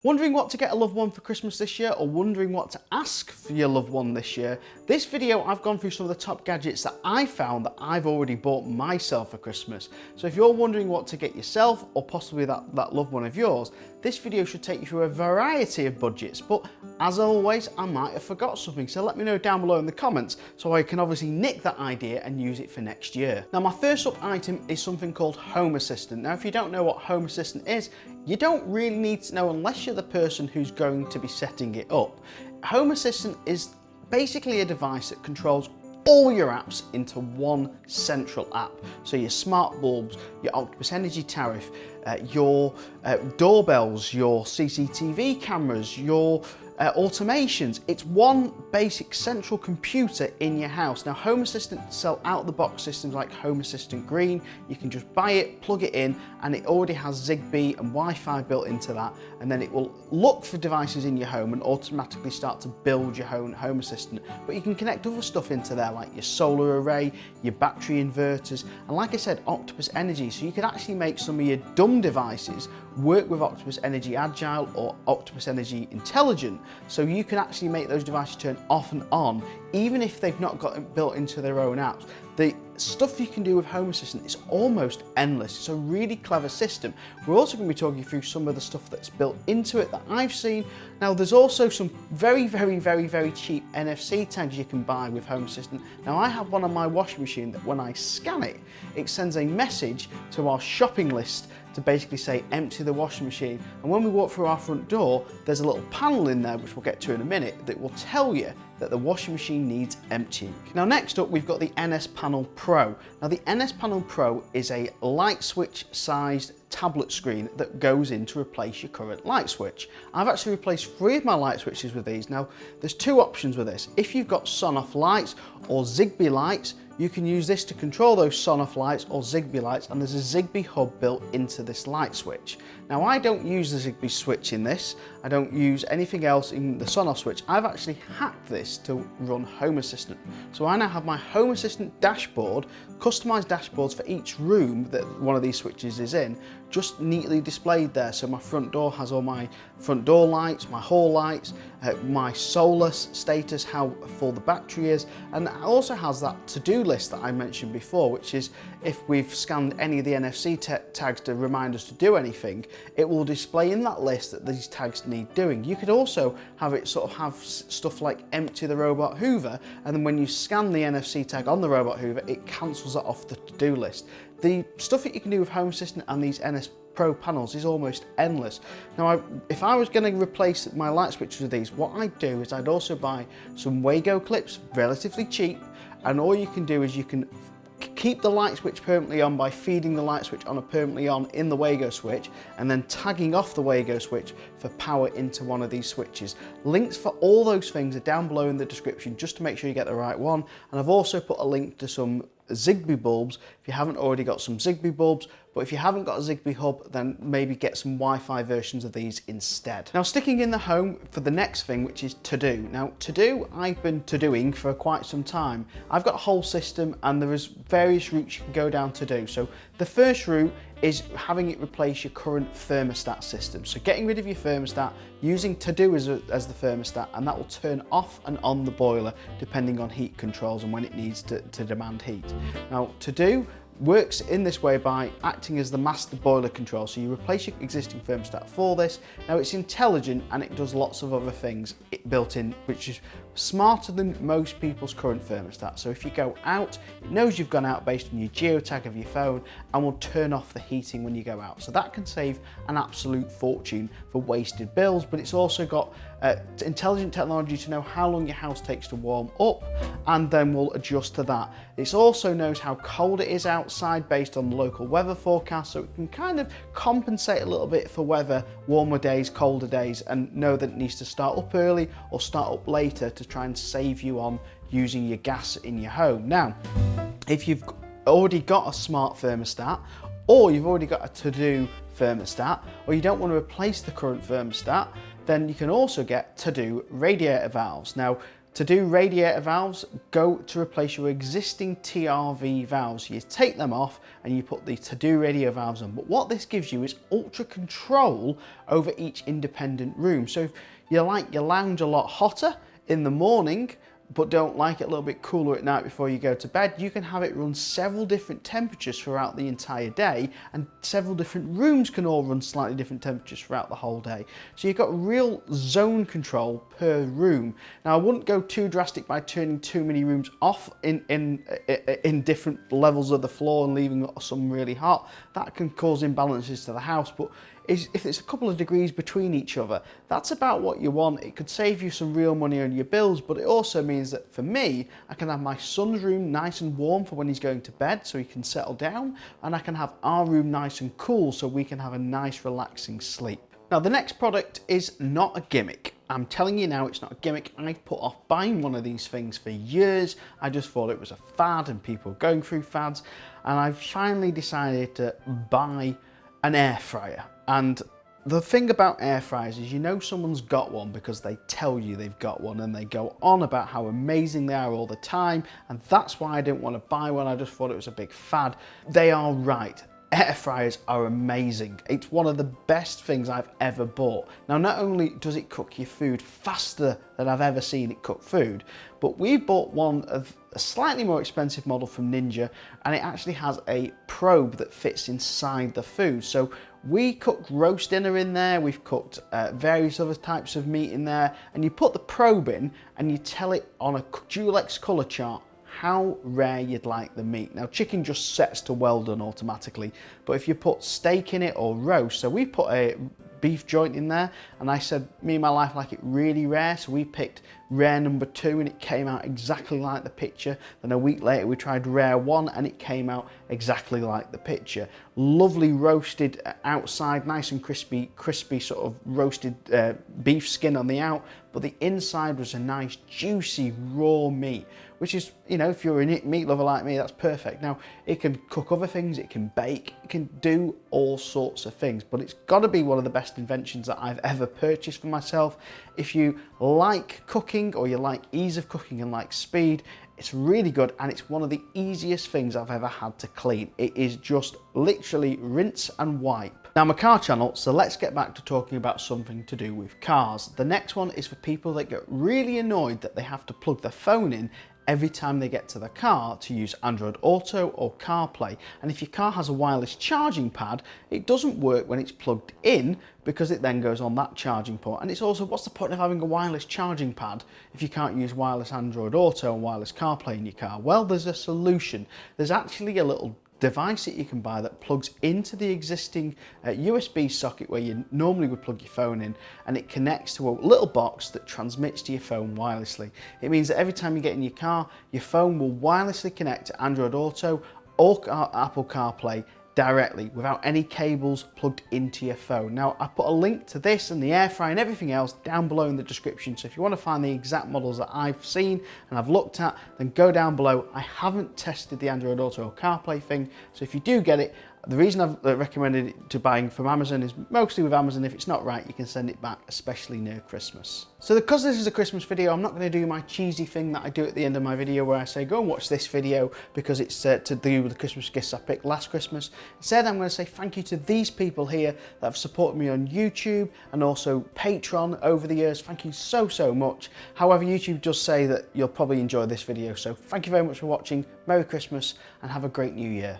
Wondering what to get a loved one for Christmas this year, or wondering what to ask for your loved one this year? This video I've gone through some of the top gadgets that I found that I've already bought myself for Christmas. So if you're wondering what to get yourself or possibly that loved one of yours, this video should take you through a variety of budgets, but as always I might have forgot something, so let me know down below in the comments so I can obviously nick that idea and use it for next year. Now my first up item is something called Home Assistant. Now if you don't know what Home Assistant is, you don't really need to know unless you're the person who's going to be setting it up. Home Assistant is basically a device that controls all your apps into one central app. So your smart bulbs, your Octopus Energy tariff, your doorbells, your CCTV cameras, your automations. It's one basic central computer in your house. Now Home Assistant sell out the box systems like Home Assistant Green. You can just buy it, plug it in, and it already has Zigbee and Wi-Fi built into that, and then it will look for devices in your home and automatically start to build your own Home Assistant. But you can connect other stuff into there like your solar array, your battery inverters, and like I said, Octopus Energy. So you could actually make some of your dumb devices work with Octopus Energy Agile or Octopus Energy Intelligent, so you can actually make those devices turn off and on even if they've not got it built into their own apps. The stuff you can do with Home Assistant is almost endless. It's a really clever system. We're also going to be talking through some of the stuff that's built into it that I've seen. Now there's also some very cheap NFC tags you can buy with Home Assistant. Now I have one on my washing machine that when I scan it, it sends a message to our shopping list to basically say empty the washing machine, and when we walk through our front door there's a little panel in there, which we'll get to in a minute, that will tell you that the washing machine needs emptying. Now next up we've got the NS Panel Pro. Now the NS Panel Pro is a light switch sized tablet screen that goes in to replace your current light switch. I've actually replaced 3 of my light switches with these. Now there's 2 options with this. If you've got Sonoff lights or Zigbee lights, you can use this to control those Sonoff lights or Zigbee lights, and there's a Zigbee hub built into this light switch. Now I don't use the Zigbee switch in this, I don't use anything else in the Sonoff switch. I've actually hacked this to run Home Assistant. So I now have my Home Assistant dashboard, customized dashboards for each room that one of these switches is in, just neatly displayed there. So my front door has all my front door lights, my hall lights, my solar status, how full the battery is, and it also has that to-do list that I mentioned before, which is if we've scanned any of the NFC tags to remind us to do anything, it will display in that list that these tags need doing. You could also have it sort of have stuff like empty the robot hoover, and then when you scan the NFC tag on the robot hoover, it cancels that off the to-do list. The stuff that you can do with Home Assistant and these NS Pro panels is almost endless. Now, if I was going to replace my light switches with these, what I'd do is I'd also buy some Wago clips, relatively cheap, and all you can do is you can keep the light switch permanently on by feeding the light switch on a permanently on in the Wago switch, and then tagging off the Wago switch for power into one of these switches. Links for all those things are down below in the description, just to make sure you get the right one. And I've also put a link to some Zigbee bulbs if you haven't already got some Zigbee bulbs, but if you haven't got a Zigbee hub, then maybe get some Wi-Fi versions of these instead. Now sticking in the home for the next thing, which is To-Do. Now To-Do I've been to-doing for quite some time. I've got a whole system and there is various routes you can go down To-Do. So the first route is having it replace your current thermostat system. So getting rid of your thermostat, using To-Do as the thermostat, and that will turn off and on the boiler depending on heat controls and when it needs to demand heat. Now To-Do works in this way by acting as the master boiler control. So you replace your existing thermostat for this. Now it's intelligent and it does lots of other things built in, which is smarter than most people's current thermostat. So if you go out, it knows you've gone out based on your geotag of your phone and will turn off the heating when you go out. So that can save an absolute fortune for wasted bills, but it's also got intelligent technology to know how long your house takes to warm up, and then will adjust to that. It also knows how cold it is outside based on the local weather forecast, so it can kind of compensate a little bit for weather, warmer days, colder days, and know that it needs to start up early or start up later to try and save you on using your gas in your home. Now, if you've already got a smart thermostat, or you've already got a To-Do thermostat, or you don't want to replace the current thermostat, then you can also get To-Do radiator valves. Now, To do radiator valves, go to replace your existing TRV valves. You take them off and you put the Tado radiator valves on. But what this gives you is ultra control over each independent room. So if you like your lounge a lot hotter in the morning, but don't like it a little bit cooler at night before you go to bed, you can have it run several different temperatures throughout the entire day, and several different rooms can all run slightly different temperatures throughout the whole day. So you've got real zone control per room. Now I wouldn't go too drastic by turning too many rooms off in different levels of the floor and leaving some really hot. That can cause imbalances to the house, but if it's a couple of degrees between each other, that's about what you want. It could save you some real money on your bills, but it also means that for me, I can have my son's room nice and warm for when he's going to bed so he can settle down, and I can have our room nice and cool so we can have a nice relaxing sleep. Now the next product is not a gimmick. I'm telling you now, it's not a gimmick. I've put off buying one of these things for years. I just thought it was a fad and people were going through fads, and I've finally decided to buy an air fryer. And the thing about air fryers is, you know someone's got one because they tell you they've got one and they go on about how amazing they are all the time, and that's why I didn't want to buy one. I just thought it was a big fad. They are right. Air fryers are amazing. It's one of the best things I've ever bought. Now, not only does it cook your food faster than I've ever seen it cook food, but we bought one of a slightly more expensive model from Ninja, and it actually has a probe that fits inside the food. So we cooked roast dinner in there, we've cooked various other types of meat in there, and you put the probe in and you tell it on a Dual-X colour chart how rare you'd like the meat. Now chicken just sets to well done automatically, but if you put steak in it or roast, so we put a beef joint in there, and I said me and my wife like it really rare, so we picked rare number 2 and it came out exactly like the picture. Then a week later we tried rare 1 and it came out exactly like the picture. Lovely roasted outside, nice and crispy sort of roasted beef skin on the out, but the inside was a nice juicy raw meat, which is, you know, if you're a meat lover like me, that's perfect. Now it can cook other things, it can bake, it can do all sorts of things, but it's got to be one of the best inventions that I've ever purchased for myself. If you like cooking, or you like ease of cooking and like speed, it's really good, and it's one of the easiest things I've ever had to clean. It is just literally rinse and wipe. Now I'm a car channel, so let's get back to talking about something to do with cars. The next one is for people that get really annoyed that they have to plug their phone in every time they get to the car to use Android Auto or CarPlay. And if your car has a wireless charging pad, it doesn't work when it's plugged in, because it then goes on that charging port. And it's also, what's the point of having a wireless charging pad if you can't use wireless Android Auto and wireless CarPlay in your car? Well, there's a solution. There's actually a little device that you can buy that plugs into the existing USB socket where you normally would plug your phone in, and it connects to a little box that transmits to your phone wirelessly. It means that every time you get in your car, your phone will wirelessly connect to Android Auto or Apple CarPlay directly without any cables plugged into your phone. Now I put a link to this and the air fryer and everything else down below in the description, so if you want to find the exact models that I've seen and I've looked at, then go down below. I haven't tested the Android Auto or CarPlay thing, so if you do get it, the reason I've recommended it to buying from Amazon is mostly with Amazon, if it's not right, you can send it back, especially near Christmas. So because this is a Christmas video, I'm not going to do my cheesy thing that I do at the end of my video where I say, go and watch this video because it's to do with the Christmas gifts I picked last Christmas. Instead, I'm going to say thank you to these people here that have supported me on YouTube and also Patreon over the years. Thank you so, so much. However, YouTube does say that you'll probably enjoy this video. So thank you very much for watching. Merry Christmas and have a great New Year.